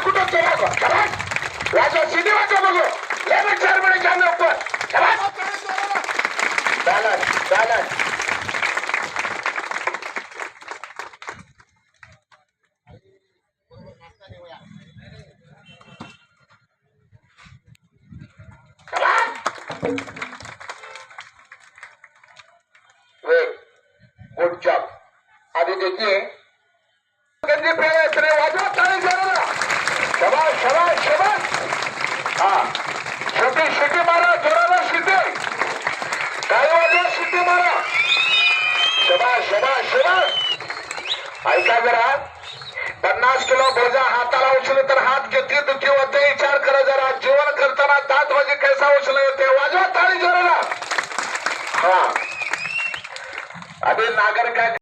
कुठं केला वाजवा सीधी वाजवा बघू लेबर 4 मिनिट जामे ऊपर चालन गुड जॉब आधी देखिए गंदी प्रयास ने वाजवा ताली जरा शाबाश शाबाश शाबाश हाँ शिटी शिटी मारा जोराला शिटी काय वाजवा शिटी मारा शाबाश शाबाश शाबाश ऐका जरा 50 किलो बोजा हाताला उचलले तर हात किती दुखी होते विचार करा जरा जेवण करताना दात म्हणजे कैसा उचलले होते वाजवा ताली जोराला हाँ अभी नागर का